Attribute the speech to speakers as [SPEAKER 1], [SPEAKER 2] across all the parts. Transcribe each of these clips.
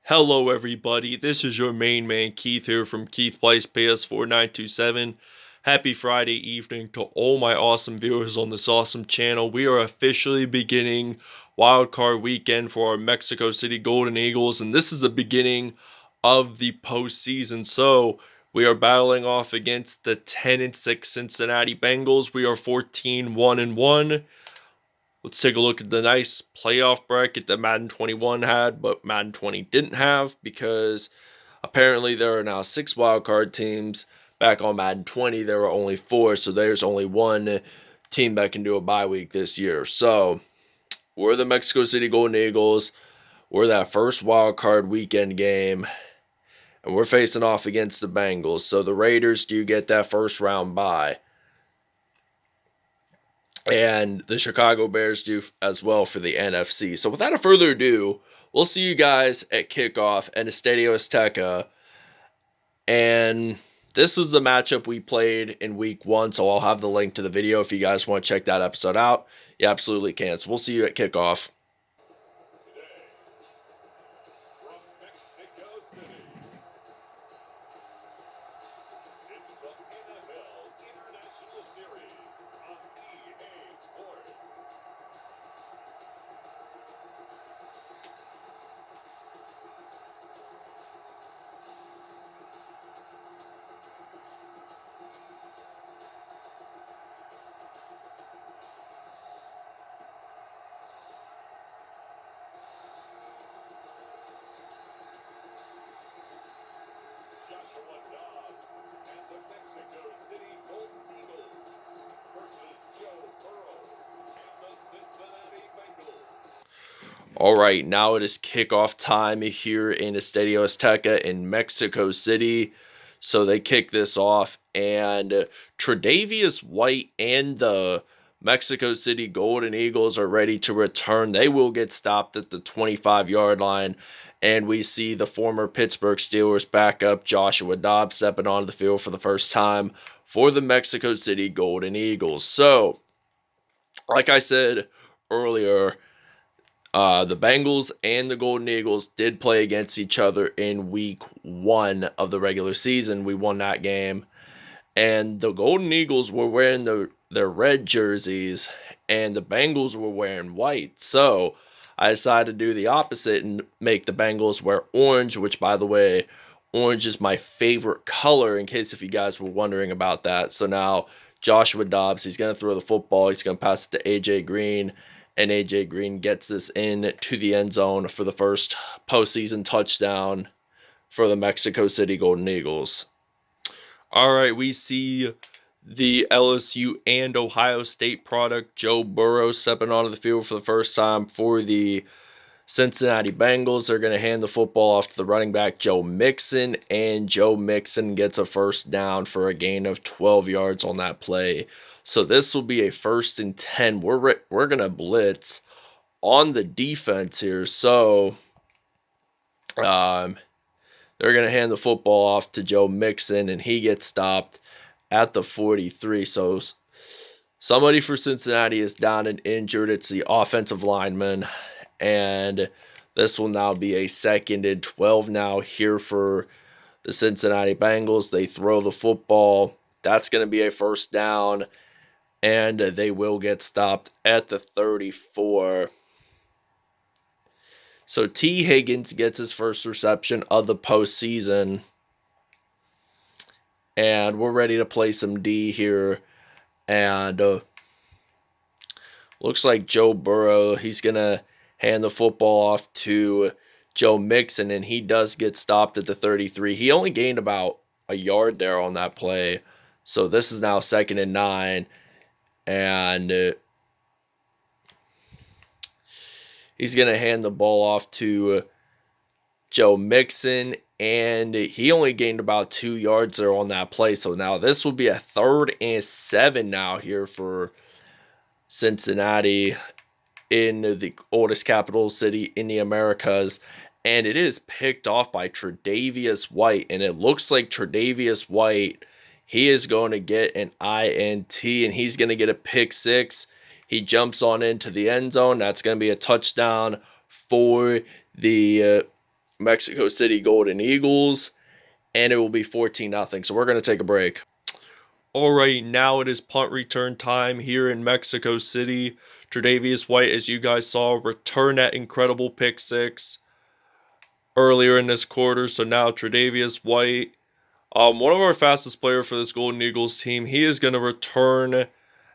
[SPEAKER 1] Hello everybody, this is your main man Keith here from Keith Plays PS4927. Happy Friday evening to all my awesome viewers on this awesome channel. We are officially beginning wildcard weekend for our Mexico City Golden Eagles, and this is the beginning of the postseason. So we are battling off against the 10-6 Cincinnati Bengals. We are 14-1-1. Let's take a look at the nice playoff bracket that Madden 21 had, but Madden 20 didn't have because apparently there are now 6 wildcard teams. Back on Madden 20, there were only 4, so there's only one team that can do a bye week this year. So, we're the Mexico City Golden Eagles. We're that first wildcard weekend game, and we're facing off against the Bengals. So, the Raiders do get that first round bye. And the Chicago Bears do as well for the NFC. So without further ado, we'll see you guys at kickoff at Estadio Azteca. And this was the matchup we played in week 1, so I'll have the link to the video if you guys want to check that episode out. You absolutely can. So we'll see you at kickoff.
[SPEAKER 2] Dobbs and the Mexico City Golden Eagles versus Joe Burrow and the Cincinnati Bengals.
[SPEAKER 1] All right, now it is kickoff time here in Estadio Azteca in Mexico City. So they kick this off, and Tre'Davious White and the Mexico City Golden Eagles are ready to return. They will get stopped at the 25-yard line, and we see the former Pittsburgh Steelers backup Joshua Dobbs stepping onto the field for the first time for the Mexico City Golden Eagles. So, like I said earlier, the Bengals and the Golden Eagles did play against each other in week 1 of the regular season. We won that game. And the Golden Eagles were wearing their red jerseys, and the Bengals were wearing white. So I decided to do the opposite and make the Bengals wear orange, which, by the way, orange is my favorite color, in case if you guys were wondering about that. So now Joshua Dobbs, he's going to throw the football. He's going to pass it to A.J. Green, and A.J. Green gets this in to the end zone for the first postseason touchdown for the Mexico City Golden Eagles. All right, we see the LSU and Ohio State product, Joe Burrow, stepping onto the field for the first time for the Cincinnati Bengals. They're going to hand the football off to the running back, Joe Mixon, and Joe Mixon gets a first down for a gain of 12 yards on that play. So this will be a 1st and 10. We're going to blitz on the defense here. So they're going to hand the football off to Joe Mixon, and he gets stopped at the 43. So somebody for Cincinnati is down and injured. It's the offensive lineman, and this will now be a 2nd and 12 now here for the Cincinnati Bengals. They throw the football. That's going to be a first down, and they will get stopped at the 34. So T. Higgins gets his first reception of the postseason. And we're ready to play some D here. And looks like Joe Burrow, he's going to hand the football off to Joe Mixon, and he does get stopped at the 33. He only gained about a yard there on that play. So this is now 2nd and 9. And he's going to hand the ball off to Joe Mixon, and he only gained about 2 yards there on that play. So now this will be a 3rd and 7 now here for Cincinnati in the oldest capital city in the Americas. And it is picked off by Tre'Davious White, and it looks like Tre'Davious White, he is going to get an INT, and he's going to get a pick 6. He jumps on into the end zone. That's going to be a touchdown for the Mexico City Golden Eagles, and it will be 14-0. So we're going to take a break. All right, now it is punt return time here in Mexico City. Tre'Davious White, as you guys saw, return that incredible pick six earlier in this quarter. So now Tre'Davious White, one of our fastest player for this Golden Eagles team, he is going to return.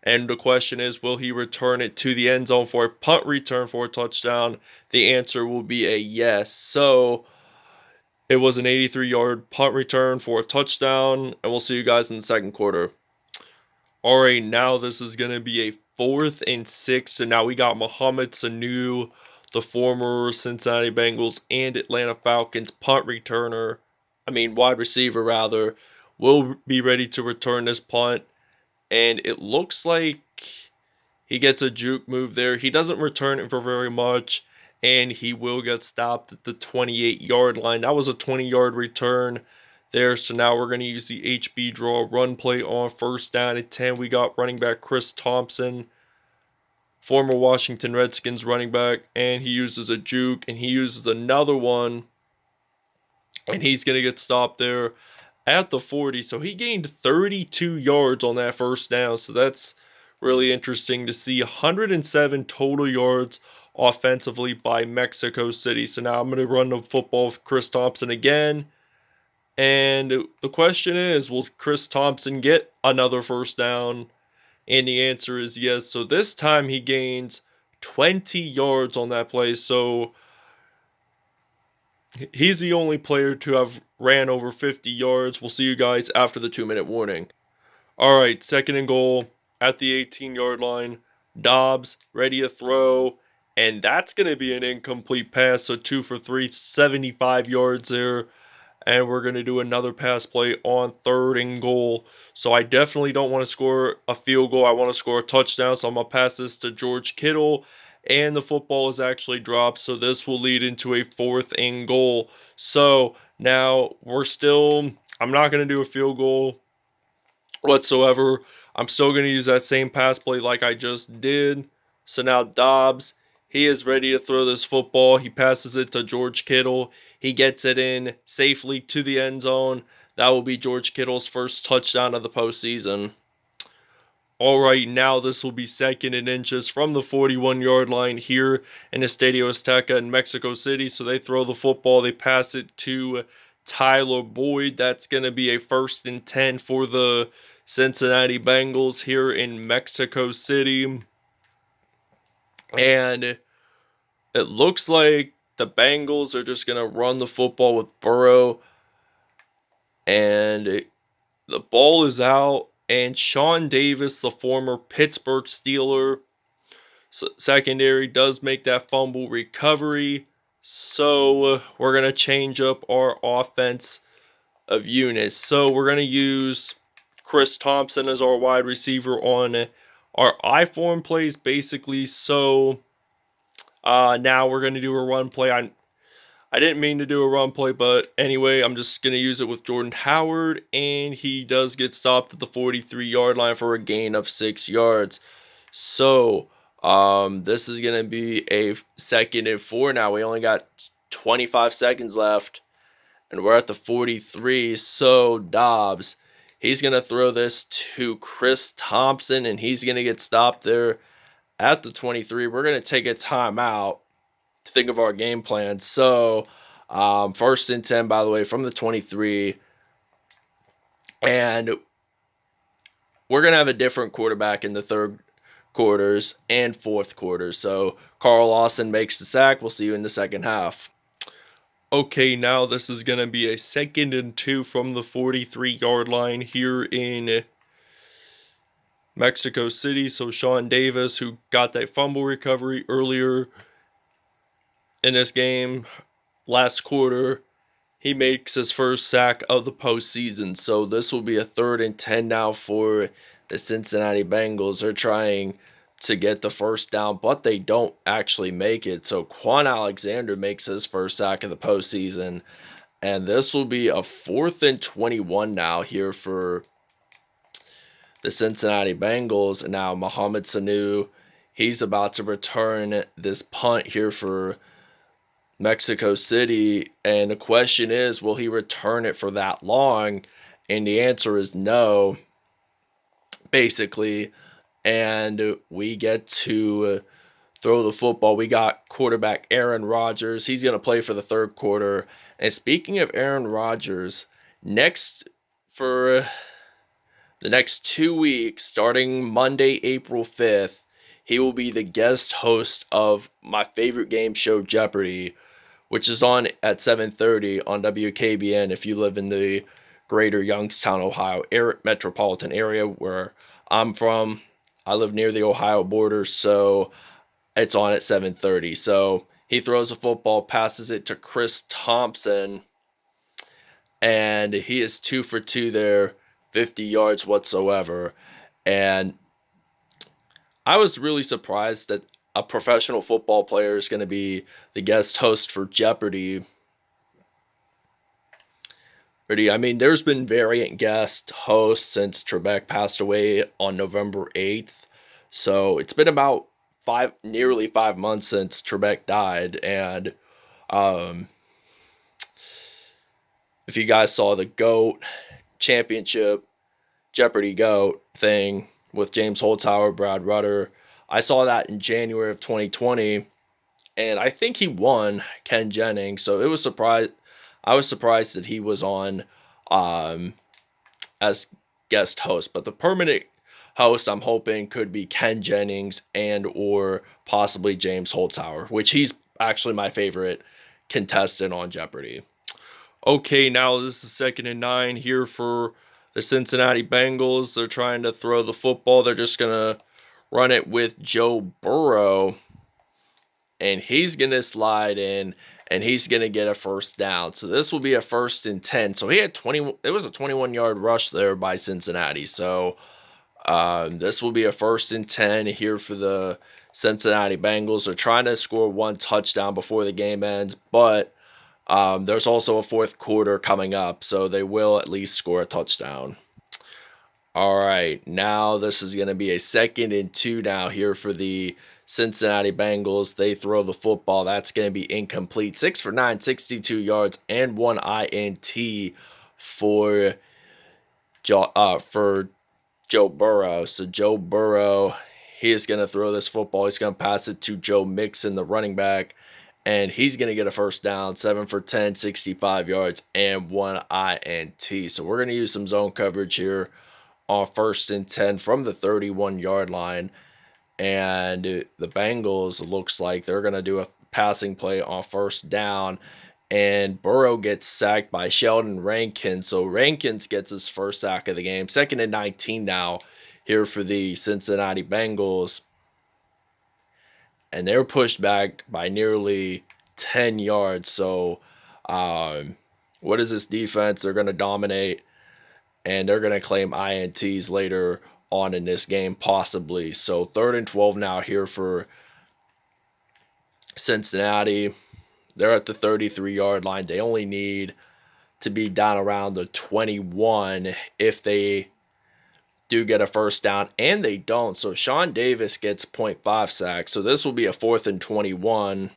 [SPEAKER 1] And the question is, will he return it to the end zone for a punt return for a touchdown? The answer will be a yes. So it was an 83-yard punt return for a touchdown, and we'll see you guys in the second quarter. All right, now this is going to be a 4th and 6. So now we got Mohamed Sanu, the former Cincinnati Bengals and Atlanta Falcons wide receiver rather, will be ready to return this punt. And it looks like he gets a juke move there. He doesn't return it for very much, and he will get stopped at the 28-yard line. That was a 20-yard return there. So now we're going to use the HB draw run play on 1st down and 10. We got running back Chris Thompson, former Washington Redskins running back, and he uses a juke, and he uses another one, and he's going to get stopped there at the 40. So he gained 32 yards on that 1st down. So that's really interesting to see. 107 total yards offensively by Mexico City. So now I'm going to run the football with Chris Thompson again. And the question is, will Chris Thompson get another 1st down? And the answer is yes. So this time he gains 20 yards on that play. So he's the only player to have ran over 50 yards. We'll see you guys after the 2-minute warning. All right, 2nd and goal at the 18-yard line. Dobbs ready to throw, and that's going to be an incomplete pass. So 2 for 3, 75 yards there. And we're going to do another pass play on 3rd and goal. So I definitely don't want to score a field goal. I want to score a touchdown. So I'm going to pass this to George Kittle. And the football is actually dropped. So this will lead into a 4th and goal. So now I'm not going to do a field goal whatsoever. I'm still going to use that same pass play like I just did. So now Dobbs, he is ready to throw this football. He passes it to George Kittle. He gets it in safely to the end zone. That will be George Kittle's first touchdown of the postseason. All right, now this will be 2nd and inches from the 41-yard line here in Estadio Azteca in Mexico City. So they throw the football. They pass it to Tyler Boyd. That's going to be a 1st and 10 for the Cincinnati Bengals here in Mexico City. And it looks like the Bengals are just going to run the football with Burrow. And the ball is out. And Sean Davis, the former Pittsburgh Steeler secondary, does make that fumble recovery. So we're going to change up our offense of units. So we're going to use Chris Thompson as our wide receiver on our I-form plays, basically. So now we're going to do a run play. I didn't mean to do a run play, but anyway, I'm just going to use it with Jordan Howard, and he does get stopped at the 43-yard line for a gain of 6 yards. So this is going to be a 2nd and 4 now. We only got 25 seconds left, and we're at the 43. So Dobbs, he's going to throw this to Chris Thompson, and he's going to get stopped there at the 23. We're going to take a timeout to think of our game plan. So 1st and 10, by the way, from the 23. And we're going to have a different quarterback in the 3rd quarters and 4th quarters. So Carl Lawson makes the sack. We'll see you in the second half. Okay, now this is going to be a 2nd and 2 from the 43-yard line here in Mexico City. So Sean Davis, who got that fumble recovery earlier in this game, last quarter, he makes his first sack of the postseason. So this will be a 3rd and 10 now for the Cincinnati Bengals. They're trying to get the 1st down, but they don't actually make it. So Quan Alexander makes his first sack of the postseason. And this will be a 4th and 21 now here for the Cincinnati Bengals. And now Mohamed Sanu, he's about to return this punt here for Mexico City. And the question is, will he return it for that long? And the answer is no, basically. And we get to throw the football. We got quarterback Aaron Rodgers. He's going to play for the third quarter. And speaking of Aaron Rodgers, next for the next 2 weeks, starting Monday, April 5th, he will be the guest host of my favorite game show, Jeopardy, which is on at 7:30 on WKBN if you live in the greater Youngstown, Ohio metropolitan area where I'm from. I live near the Ohio border, so it's on at 7:30. So he throws a football, passes it to Chris Thompson, and he is 2 for 2 there, 50 yards whatsoever. And I was really surprised that a professional football player is going to be the guest host for Jeopardy. I mean, there's been variant guest hosts since Trebek passed away on November 8th. So it's been about nearly 5 months since Trebek died. And um, if you guys saw the GOAT championship Jeopardy GOAT thing with James Holzhauer, Brad Rutter, I saw that in January of 2020, and I think he won Ken Jennings. So it was surprised. I was surprised that he was on um, as guest host, but the permanent host I'm hoping could be Ken Jennings and or possibly James Holzhauer, which he's actually my favorite contestant on Jeopardy. Okay, now this is 2nd and 9 here for the Cincinnati Bengals. They're trying to throw the football. They're just going to run it with Joe Burrow, and he's going to slide in, and he's going to get a first down. So this will be a 1st and 10. So he had 20. It was a 21-yard rush there by Cincinnati. So this will be a 1st and 10 here for the Cincinnati Bengals. They're trying to score one touchdown before the game ends, but there's also a fourth quarter coming up, so they will at least score a touchdown. All right, now this is going to be a 2nd and 2 now here for the Cincinnati Bengals. They throw the football. That's going to be incomplete. 6 for 9, 62 yards, and one INT for Joe Burrow. So Joe Burrow, he is going to throw this football. He's going to pass it to Joe Mixon, the running back, and he's going to get a first down. 7 for 10, 65 yards, and one INT. So we're going to use some zone coverage here on 1st and 10 from the 31-yard line. And the Bengals, looks like they're going to do a passing play on first down. And Burrow gets sacked by Sheldon Rankins. So Rankins gets his first sack of the game. 2nd and 19 now here for the Cincinnati Bengals. And they're pushed back by nearly 10 yards. So what is this defense? They're going to dominate, and they're going to claim INTs later on in this game, possibly. So 3rd and 12 now here for Cincinnati. They're at the 33-yard line. They only need to be down around the 21 if they do get a first down, and they don't. So Sean Davis gets 0.5 sacks. So this will be a 4th and 21.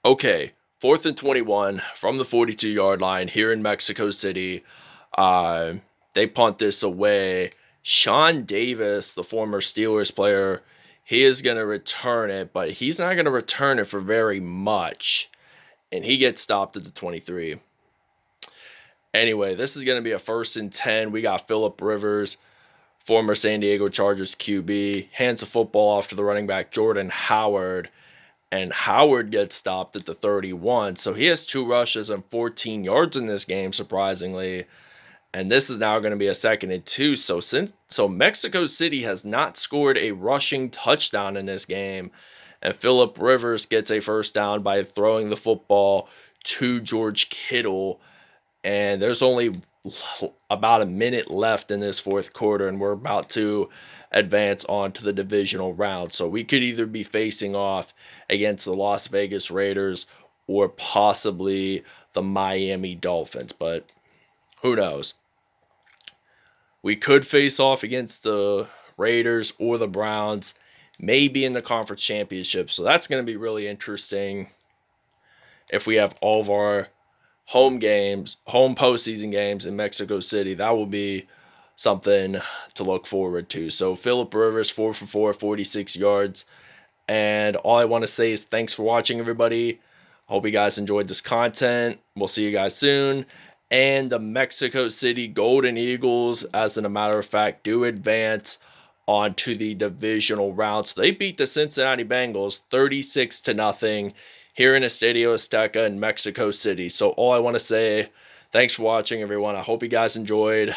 [SPEAKER 1] Okay, 4th and 21 from the 42-yard line here in Mexico City. They punt this away. Sean Davis, the former Steelers player, he is going to return it, but he's not going to return it for very much. And he gets stopped at the 23. Anyway, this is going to be a 1st and 10. We got Phillip Rivers, former San Diego Chargers QB, hands the football off to the running back Jordan Howard, and Howard gets stopped at the 31. So he has 2 rushes and 14 yards in this game, surprisingly. And this is now going to be a 2nd and 2. So Mexico City has not scored a rushing touchdown in this game. And Phillip Rivers gets a first down by throwing the football to George Kittle. And there's only about a minute left in this fourth quarter, and we're about to advance on to the divisional round. So we could either be facing off against the Las Vegas Raiders or possibly the Miami Dolphins, but who knows? We could face off against the Raiders or the Browns, maybe in the conference championship. So that's going to be really interesting. if we have all of our home games, home postseason games in Mexico City. That will be something to look forward to. So Phillip Rivers, 4 for 4, 46 yards. And all I want to say is thanks for watching, everybody. Hope you guys enjoyed this content. We'll see you guys soon. And the Mexico City Golden Eagles, as a matter of fact, do advance onto the divisional round. So they beat the Cincinnati Bengals 36-0 here in Estadio Azteca in Mexico City. So all I want to say, thanks for watching, everyone. I hope you guys enjoyed,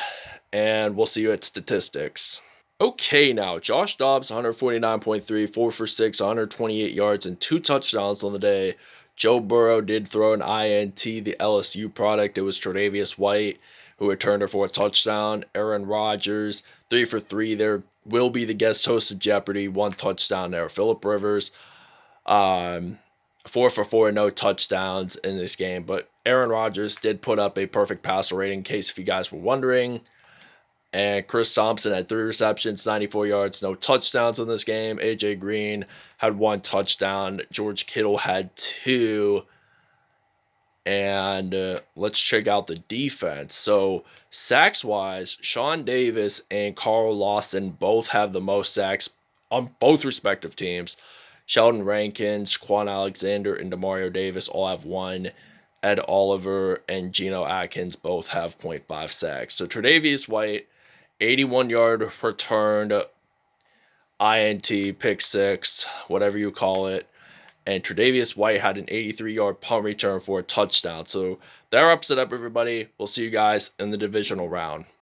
[SPEAKER 1] and we'll see you at statistics. Okay, now Josh Dobbs, 149.3, 4 for 6, 128 yards, and 2 touchdowns on the day. Joe Burrow did throw an INT, the LSU product. It was Tre'Davious White who returned it for a touchdown. Aaron Rodgers, 3 for 3. There will be the guest host of Jeopardy, 1 touchdown there. Phillip Rivers, 4 for 4, no touchdowns in this game. But Aaron Rodgers did put up a perfect passer rating, in case if you guys were wondering. And Chris Thompson had 3 receptions, 94 yards, no touchdowns in this game. AJ Green had 1 touchdown. George Kittle had 2. And let's check out the defense. So, sacks-wise, Sean Davis and Carl Lawson both have the most sacks on both respective teams. Sheldon Rankins, Quan Alexander, and Demario Davis all have 1. Ed Oliver and Geno Atkins both have 0.5 sacks. So, Tre'Davious White, 81-yard returned, INT, pick 6, whatever you call it. And Tre'Davious White had an 83-yard punt return for a touchdown. So that wraps it up, everybody. We'll see you guys in the divisional round.